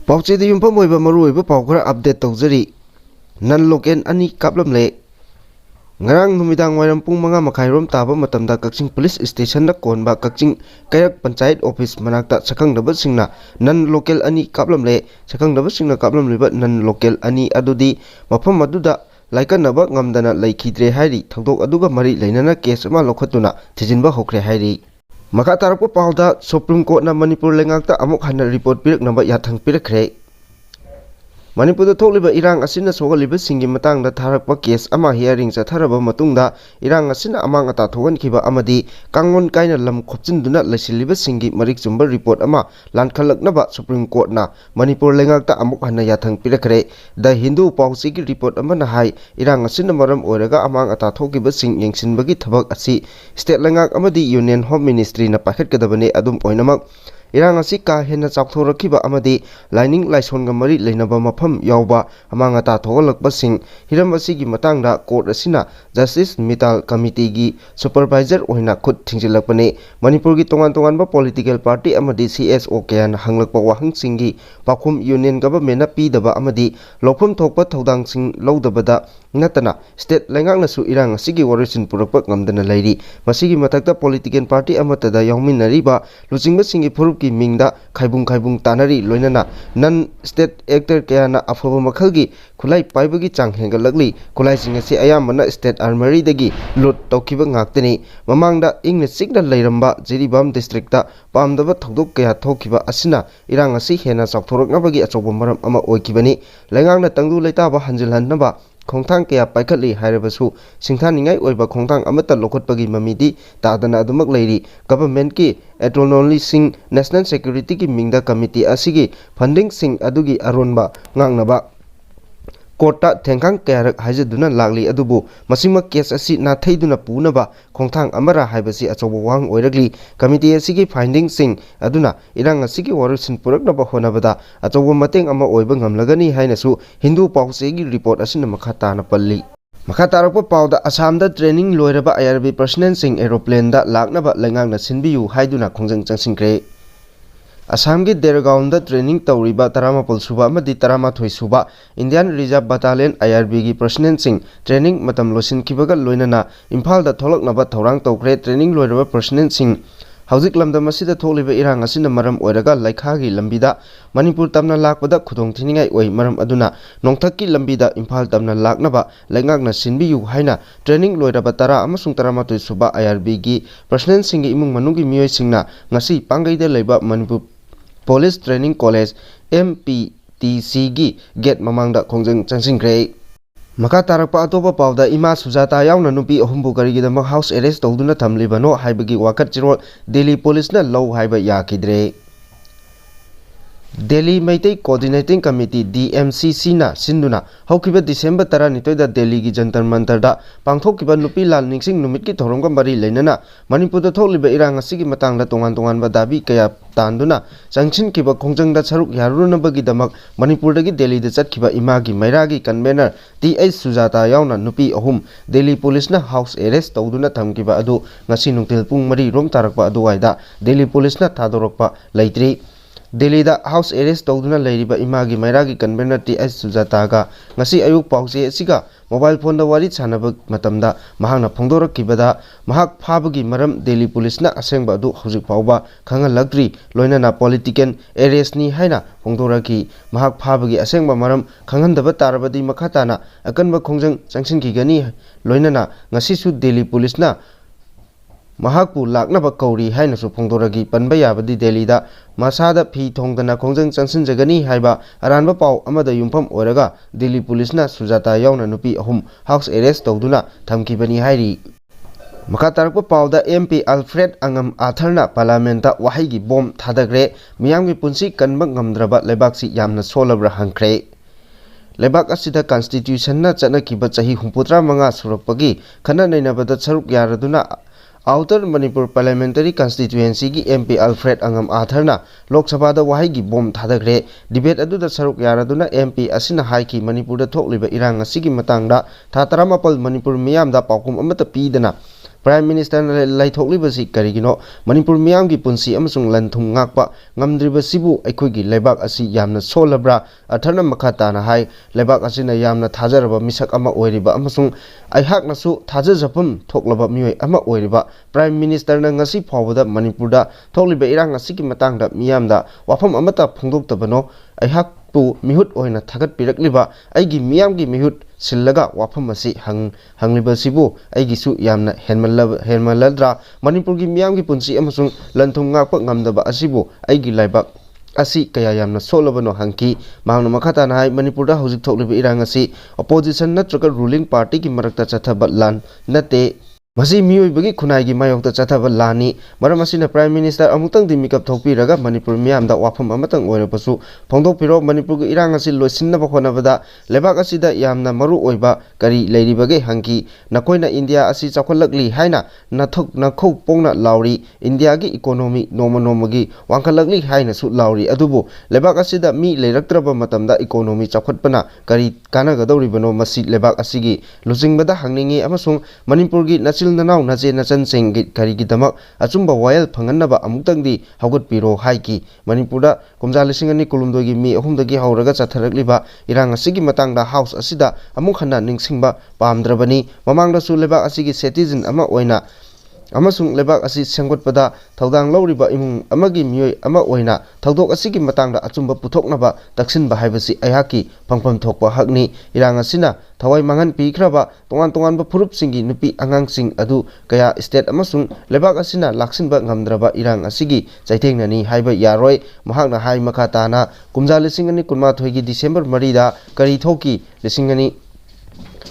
Pauche the Yumpa Moiba Maruiba Pauker update Tozeri Nan Loken Ani Kaplam Le Ngarang Numidang Wairam Pumanga Makairom Taba Matamda Kakching Police Station the Konba Kakching Kayak Panchayat Office Manakta Sakang the Singna Nan Local Ani Kaplam Le Sakang the Singna Kaplam Libat Nan Local Ani Adudi Mapam Maduda like a Nabak Ngamdana Loikhre Hari Togdo Aduga Mari Lenana Kesama Lokhatuna Tijinba Hokre Hari Makatarpo Pauda Supreme Court na Manipur Lengakta Amok Hana report Pirak number Yathang Pirakre Manipur the Toliba Irang Asina Soga Singi Matang the Tarakpa case Ama hearing Sataraba Matunda Irang Asina Amang Atatogan Kiba Amadi Kangon Kaina Lam Kopsin do not Lesiliba Singi Marik Zumba report Ama Land Kalak Naba Supreme Court na Manipur Lengakta Amok Hana Yathang Pirakre the Hindu Pausiki report Amana Hai Irang Asina Maram Oraga Amang Atatokiba Sing Yangsin Bagi Tabak Asi State Langak Amadi Union Home Ministry na Paket Kadabane Adum Oinamak Irang asika hena chakthorokiba amadi lining laisonga mari leinaba mafam yawba amanga ta thogalakba sing hiram asigi matangda court asina justice mital committee gi supervisor oina khut thingjilakpane manipur gi tongan ba political party amadi CSO kyan hanglakpa wahang singi pakhum union government na pidaba amadi lokpham thokpa thodang sing lodabada natana state lengak nasu irang asigi warisin purakpa ngamdana lairi masigi matakta political party amatada yawminariba lujingba singi ki mingda khaibung tanari loinana nan state actor kayana afoba makhalgi khulai paibagi chang hengalagli khulai singa se ayamana state armory dagi loot tawkiba ngaktani mamangda ingna signa leiramba jiribam district ta pamdaba thodok kaya thokiba asina irang asi hena chakthoroknabagi achoba maram ama oikibani lengangna tangdu leitaba hanjilhanaba Kongtang kaya paikatli hairabasu singthaningai oiba kongtang amata lokotpagi mamidi tadana adumak leiri government ki etronoli sing national security ki mingda committee asigi funding sing adugi aronba ngangnaba Kota Tengkang Kayak Hajaduna Lagli Adubu Masima case asi na thaiduna punaba Kongtang Amara Haibasi Achobo Wang Oiragli Committee asigi finding sing aduna irang asigi warusin puraknaba honabada Achobo Mateng Ama Oiba Ngamlagani Hainasu Hindu Pausegi report asina Makata na Palli Makatarapa Pauda Assamda training loiraba IRB personnel sing aeroplane da lagnaba lengang na sinbiyu haiduna khongjang changsingkre Assam ki Dergaon da training tawriba Taramapol suba amadi Taramathoi suba Indian Reserve Battalion IRB gi personnel sing training matam losin kibaga loinana Imphal da tholaknaba thorang tawkre training loiraba personnel sing Hauzik lamda masida tholiba irang asina maram oiraga Loikhre gi lambida Manipur tamna lakpada khudong thiningai oi maram aduna nongthakki lambida Imphal tamna laknaba lengakna sinbiyu haina training loiraba Tara amasung Taramathoi suba IRB gi personnel sing gi imung manungi mioi singna ngasi pangaida leiba Manipur Police Training College MPTC gi get mamangda khongjang changsingkre Maka tarakpa atopa pauda ima Sujata yauna nupi ahumbu karigidama house arrest tawduna thamlibano haibagi wakat chirol Delhi Police na law haiba yakidre Delhi Meitei Coordinating Committee DMCC na sinduna haukiba December 12 da Delhi gi Jantar Mantar da pangthokiba nupi lal ningsing numit ki thorongga mari leinana Manipur da tholiba irang asigi matangda tongan ba dabi kaya tanduna changchin kiba khongjang da saruk yaruna bagi damak Manipur dagi Delhi da chatkiba imagi mairagi convener TH Sujata yauna nupi ahum Delhi Police na house arrest tawduna thamkiba adu ngasi nungtil pung mari rom tarakpa adu waida Delhi Police na thadorokpa leitri Delhi da house arrest tawduna leiriba imagi mairagi convener TH Sujata ga ngasi ayuk pause asiga mobile phone da wari chanaba matamda mahangna phongdorakibada mahak phabagi maram Delhi Police na asengba adu hojik phawba khangalagri loinana political arrest ni haina phongdoraki mahak phabagi asengba maram khanghandaba tarabadi makhatana akanba khongjang changsinki gani loinana ngasi su Delhi Police na Mahakpu laknaba kauri haina su phongdoragi panba yabadi Delhi da masada phi thongdana khongjang changsinjagani haiba aranba pau amada yumpham oiraga Delhi Police na Sujata yauna nupi ahum house arrest tawduna thamkibani hairi Makatarpa pauda MP Alfred Angam Atharna Parliamenta wahaigi bom thadagre miyamgi punsi kanba ngamdraba lebaksi yamna solabra hangkre Lebak asida constitution na chanakiba chahi 35 surakpagi khana nainabada saruk yaraduna Outer Manipur Parliamentary Constituency ki MP Alfred Angam Atharna Lok Sabha da wahai gi bom thadagre debate adu da saruk yaraduna MP asina haiki Manipur da thokliba irang asigi matangda tha 18 Manipur miyam da paukum amata pidana Prime Minister laithokliबasi karigino Manipur miyamgi punsi amasung lanthung ngakpa ngamdribasibu aikhoigi lebak asi yamna solabra athana makhatana hai lebak asina yamna thajaraba misak ama oiriba amasung aihaknasu thajajapum thoklaba mioi ama oiriba Prime Minister na ngasi phawada Manipurda thokliba irang asigi matangda miyamda wafam amata phongdoktabano aihakpu mihut oina thagat pirakliba aigi miyamgi mihut sillaga wafam asi hanglibasibu aigisu yamna henmaladra Manipurgi miyamgi punsi amasung lanthung ngakpa ngamdaba asibu aigi laibak asi kaya yamna solabano hangki mahangna makhatana hai Manipurda hojik thokliba irang asi opposition natraga ruling party ki marakta chathaba lan nate masi miyoibagi khunai gi mayokta chathaba lani maram asina Prime Minister amutang di mikap thokpiraga Manipur miyamda wafam amatang oirapasu phongdokpiro Manipur gi irang asi loisinna bakhonabada lebak asida yamna maru oiba kari leiribage hangki nakoina India asi chakholakli haina nakhou pongna lauri India gi economy nomagi wangkhalakli haina su lauri adubu lebak asida mi leiraktraba matamda economy chakhotpana kari kanagadoribano masi lebak asigi lujingbada hangningi amasung Manipur gi Nanau naje nachan sing karigi damak achumba wayal phanganaba amutangdi haugatpiro haiki Manipurda kumja lising ani kulumdogi mi ahumdagi hauraga chatharakliba irang asigi matangda house asida amuk hana ningsingba pamdrabani mamangda su lebak asigi citizen ama oina amasung lebak asi sengotpada thaudang lawriba imung amagi mioi ama oina thaudok asigi matangda achumba puthoknaba taksinba haibasi aihaki phangpham thokpa hakni irang asina thawai mangan pikhraba tongan ba phurup singi nupi angang sing adu kaya state amasung lebak asina laksinba ngamdraba irang asigi chaithengnani haiba yaroi mahakna hai makhatana kumja lising ani kunma thoigi December 3 da kari thoki lising ani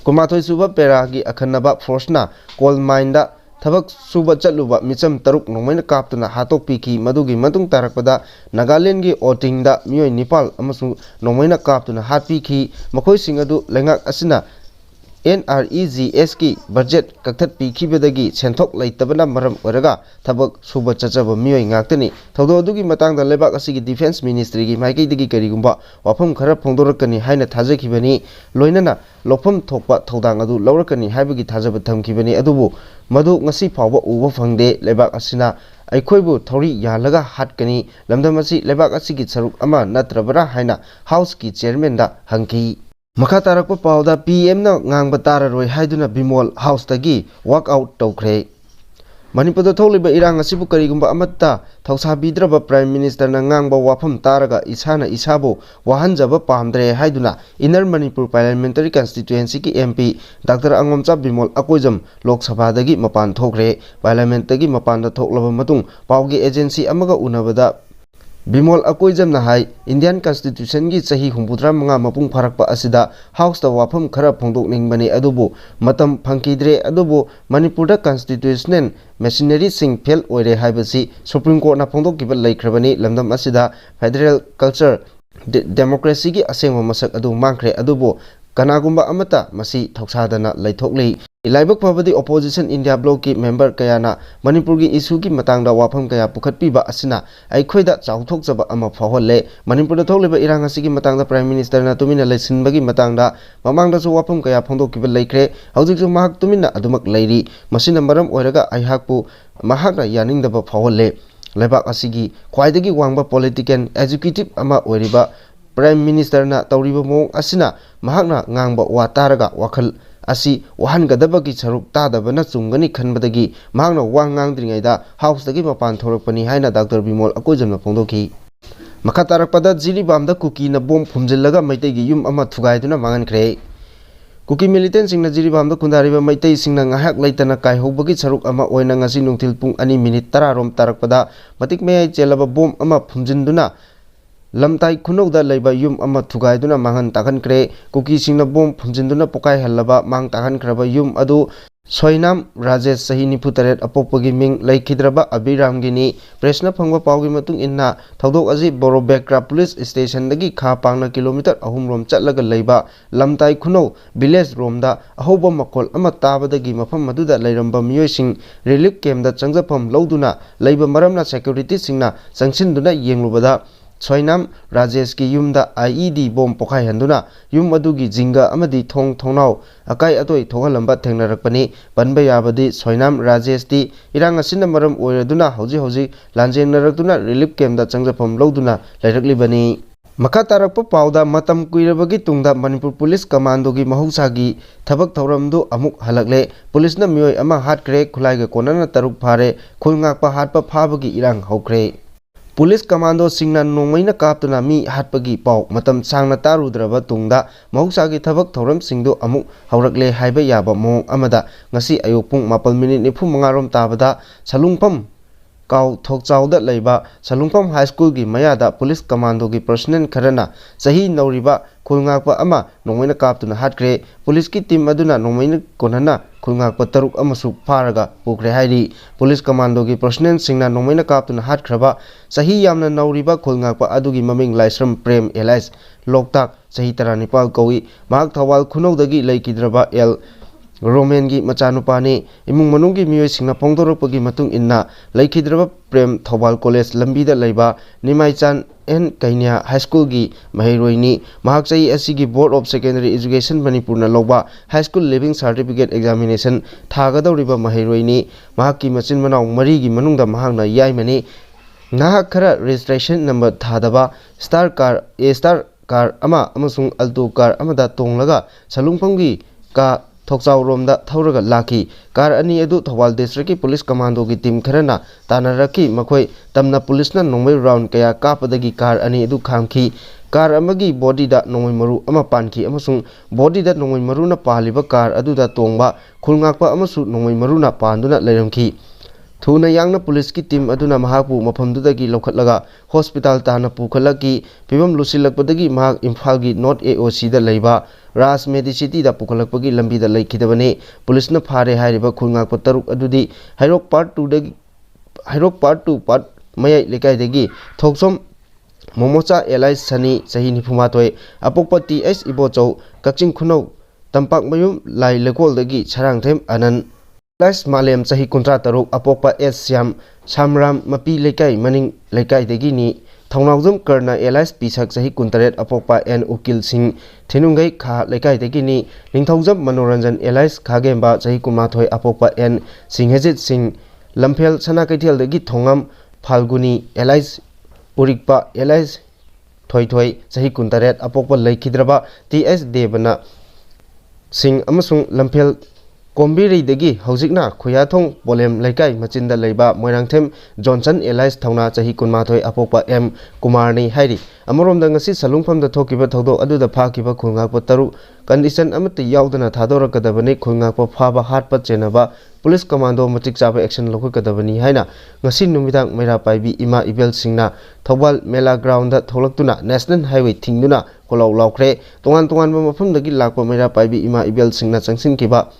kunma thoi suba pera gi akhanaba force na coal mine da Thabak suba chatluba micham taruk nomaina kaptuna hatok piki madugi matung tarakpada Nagaland gi oting da mioi Nepal amasung nomaina kaptuna hatpiki makhoi singadu lengak asina NREGS ki budget kaktat pikibadagi senthok leitabana maram oraga thabak suba chachaba mioi ngaktani thaudo adugi matangda lebak asigi defense ministry gi maikaidagi karigumba wafam khara phongdorakani haina thajakibani loinana lokpham thokpa thaudang adu laurakani haibagi thajaba thamkibani adubu madu ngasi phawba uba phangde lebak asina aikhoibu thori yalaga hatkani lamdam asi lebak asigi saruk ama natrabara haina house ki chairman da hangki Makha tarakpa pauda PM na ngangba tararoi haiduna Bimol house tagi walk out tawkhre Manipurda thokliba irang asibu karigumba amatta thausabidraba Prime Minister na ngangba wafam taraga isana isabu wahanjaba pamdre haiduna Inner Manipur Parliamentary Constituency ki MP Dr. Angomcha Bimol Akoijam Lok Sabha dagi mapan thokre Parliament dagi mapan da thoklaba matung paugi agency amaga unabada Bimol Akoijam na hai Indian Constitution gi chahi 63 mapung pharakpa asida house da wafam khara phongdok ningbani adubu matam phangkidre adubu Manipurda constitutional machinery sing fail oire haibasi Supreme Court na phongdok kibal laikhrabani lamdam asida federal culture democracy gi asengma masak adu mangkhre adubu kanagumba amata masi thoksadana laithokli ilaibak phabadi opposition India bloc ki member kayana Manipur gi issue ki matangda wafam kaya pukhatpiba asina aikhoida chauthokjaba ama phaholle Manipur da thokleba irang asigi matangda Prime Minister na tumina leisinbagi matangda mamangda su wafam kaya phongdokkiba laikre hawjikju mahak tumina adumak lairi masina maram oiraga aihakpu mahakna yaningdaba phaholle lebak asigi khwaidagi wangba political executive ama oiriba Prime Minister na tawriba mong asina mahakna ngangba wa taraga wakhal asi wahangadabagi saruk tadabana chungani khanbadagi mahakna wa ngangdringaida house dagi mapan thorakpani haina Dr. Bimol Akoijamna phongdoki makatarakpada Jiribamda Kukina bom phumjillaga Meitei gi yum ama thugaiduna mangankre Kuki militant singna Jiribamda kundariba Meitei singna ngahak leitana kaihobagi saruk ama oina ngasi nungthil pung 2 minute 10 rom tarakpada matik meyai chelaba bom ama phumjinduna Lamtai khunauda leiba yum ama thugaiduna mangan takhankre Kuki singna bom phumjinduna Pokhaihanduna mang takhankraba yum adu Soinam Rajesh sahi 94 apopagi ming laikhidraba Abiramgini presna phangba pawgi matung inna thaudok aji Borobekra police station dagi kha pangna kilometer 3 rom chatlaga leiba lamtai khunau village romda ahoba makol ama tabadagi mafam maduda leiramba miyoi sing relief camp da changjapam lauduna leiba maramna security singna changsin duna yenglubada Soinam Rajesh ki yumda IED bomb Pokhaihanduna yum adugi jinga amadi thong thongnau akai atoi thogalamba thengnarakpani banba yabadi Soinam Rajesh di irang asinna maram oiraduna hauji lanjengnarakduna relief camp da changjapam loduna lairaklibani Makha tarakpa pauda matam kuirabagi tungda Manipur Police Commando gi mahusagi thabak thauramdu amuk halakle police na Meoi ama Hatkhre khulaiga konana taruk phare khulngakpa hatpa phabagi irang haukhre Police Commando singna nongmaina kaptuna mi hatpagi pau matam sangna tarudraba tungda mahusagi thabak thauram singdu amuk haurakle haiba yaba mong amada ngasi ayok pung 4:45 rom tabada salungpam Kau Thokchauda Laiba Salungpam High School gi Mayada Police Commando gi personnel kharana sahi nauriba khulngakpa ama nongmaina kaptuna Hatkhre police ki team aduna nongmaina konana khulngakpa taruk amasu pharaga pukre hairi Police Commando gi personnel singna nongmaina kaptuna Hatkhra sahi yamna nauriba khulngakpa adugi maming Laisram Prem Elias Loktak sahi 19 kawi mahak thawal khunaudagi laikidraba L Roman gi machanupani imung manunggi Meoi singna pongdorokpagi matung inna laikhidraba Prem Thobal College lambida laiba Nimaichan N Kainya High School gi mahiroini mahak chai asigi Board of Secondary Education Manipur na loba High School Leaving Certificate Examination thagadawriba mahiroini mahak ki machin manau mari gi manungda mahakna yaimani nahak khara registration number thadaba star car ama amasung alto car amada tonglaga salungpamgi ka Thokchau romda thauraga laki car ani edu Thawal District ki Police Commando gi team kharana tanaraki makhoi tamna police na nongmai round kaya kapadagi car ani edu khamki car amagi body da nongmai maru ama panki amasung body da nongmai maru na paliba car adu da tongba khulngakpa amasu nongmai maru na panduna leiramki Thuna yangna police ki team aduna mahapu maphamdudagi lokhatlaga hospital tana pukhalaki pibam lusilakpadagi mahak Imphal gi North AOC da leiba Ras Medicity da pukhalakpagi lambi da laikhidabane police na phare hairiba khulngakpa taruk adudi Hairok part 2 part mayai lekai dagi thoksom Momocha Elias Sani sahi 93 apokpa TS Ibochau Kakching Khunau Tampak Mayum Lai Lekol dagi Charangthem Anan Elias Malem sahi 13 apokpa S Syam Samram Mapi lekai maning lekai dagi ni Thongnawjum Karna Elias Pisak sahi 13 apokpa N Ukil Singh Thenungai Kha lekai dagi ni Ningthaujam Manoranjan Elias Khagemba sahi 13 apokpa N Singhejit Singh Lamphel Sanakaithel dagi Thongam Phalguni Elias Urikpa Elias Thoithoi sahi 13 apokpa laikhidraba TS Devana Singh amasung Lamphel Kombiri dagi haujikna Khoyathong Polem Laikai Machinda Leiba Moirangthem Johnson Elias Thauna sahi 18 apokpa M Kumarni hairi amoromda ngasi salungphamda thokiba thodo aduda phakiba khulngakpa taru condition amata yaudana thadorakadabani khulngakpa phaba hatpa chenaba Police Commando matik chaba action lokakadabani haina ngasi numidang Meira Paibi Ima Ibel Singna Thobal Mela Ground da tholaktuna National Highway thingduna Kolau Loikhre tongan mafamdagi lakpa Meira Paibi Ima Ibel Singna changsinkiba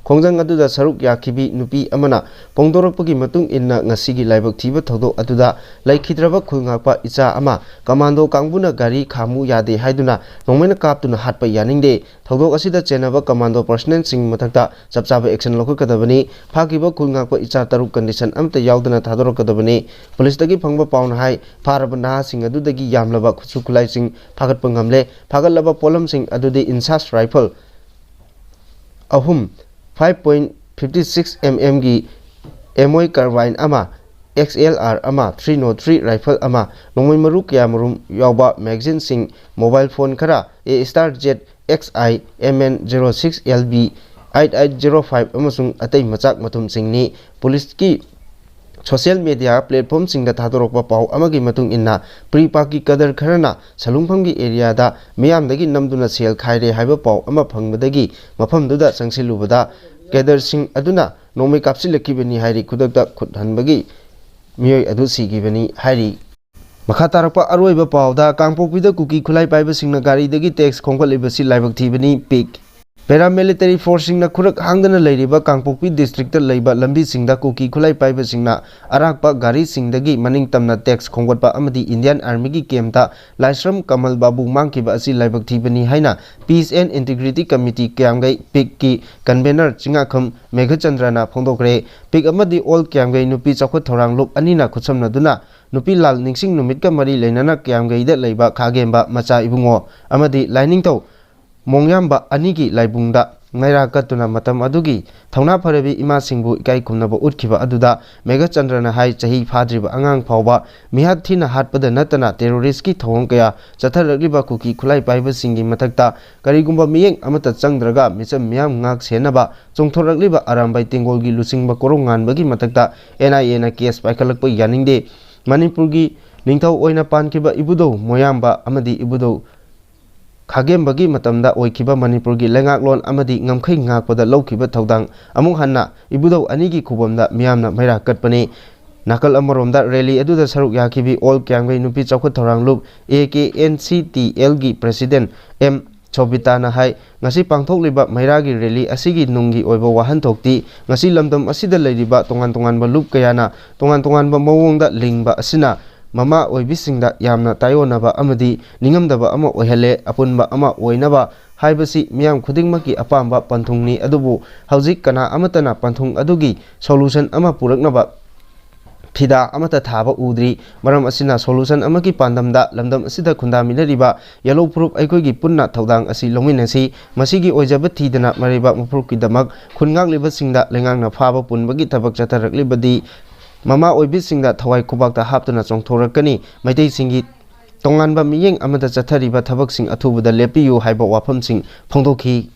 Khongjang aduda saruk yakibi nupi amana pongdorokpagi matung inna ngasigi laibak thiba thodok aduda laikhidraba khulngakpa icha ama commando kangbuna gari khamu yade haiduna nongmaina kaptuna hatpa yaningde thodok asida chenaba commando personnel sing mathakta chapchaba action lokakadabani phakiba khulngakpa icha taruk condition amta yaudana thadorokadabani police dagi phangba pauna hai pharaba naha sing adudagi yamlaba khusu khulai sing phagatpa ngamle phagalaba polam sing adudi insas rifle ahum 5.56 mm gi Meoi carbine ama XLR ama 303 rifle ama nongmai maru kya marum yawba magazine sing mobile phone khara A Star Z XI MN06 LB 8805 amasung atai machak matum singni police ki social media platform singda thadorokpa pau amagi matung inna pripaki kadar kharana salungphamgi area da miyamdagi namduna sel khaire haiba pau ama phangbadagi mafamduda sangsilubada kadar sing aduna nomai kapsilakibani hairi khudakta khuthanbagi Meoi adu sigibani hairi makha tarakpa aroiba pauda kangpokpida kuki khulai paiba singna gari dagi tax khongkhalibasi laibak thibani pik Paramilitary forcing na kurak hangdana leiriba Kangpokpi district leiba lambi singda kuki khulai paiba singna arakpa gari singdagi maning tamna tax khongwatpa amadi Indian Army gi kemta Laisram Kamal Babu mangkiba asi laibak thibani haina Peace and Integrity Committee kyamgai pik ki convener chingakham Meghachandrana phongdokre pik amadi all kyamgai nupi chakhot thorang lop anina khutsamna duna nupi lal ningsing numit ka mari leinana kyamgai da leiba khagemba macha ibungo amadi lining tau Mongyamba anigi laibungda ngaira katuna matam adugi thauna pharabi ima singbu ikai kumnaba utkiba aduda Meghachandrana hai chahi phadriba angang phawba mihat thina hatpada natana terrorist ki thong kaya chatharagriba kuki khulai paiba singi mathakta karigumba miyeng amata changdraga micham miyam ngak senaba chongthoragriba arambai tengol gi lusingba korong nganbagi mathakta NIA na case paikalakpa yaningde Manipur gi ningthau oina pankiba ibudo moyamba amadi ibudo Khagemba gi matamda oikiba Manipur gi lengaklon amadi ngamkhai ngakpada lawkiba thaudang amung hanna ibudo anigi khubamda miyamna maira katpani nakal amoromda rally aduda saruk yakibi all kyangbai nupi chawkhat thorang lup AKNCTL gi president M Chobita na hai ngasi pangthokliba maira gi rally asigi nungi oiba wahan thokti ngasi lamdam asida leiriba tongan ba lup kayana tongan ba mawongda lingba asina Mama oibisingda yamna tayonaba amadi ningamdaba ama oihale apunba ama oinaba haibasi miyam khudingmaki apamba panthungni adubu haujik kana amatana panthung adugi solution ama puraknaba Phida amata thaba udri maram asina solution amaki pandamda lamdam asida khunda minariba yellow proof aikogi punna thaudang asi lominasi masigi oijaba thidana mariba mapurki damak khungak libasingda lengangna phaba punbagi thabak chataraklibadi Mama oibisingda thawai kubakta haptuna chongthorakani Meitei singi tonganba miyeng amada chathariba thabaksing athubuda lepiyu haiba wafamsing phongdokhi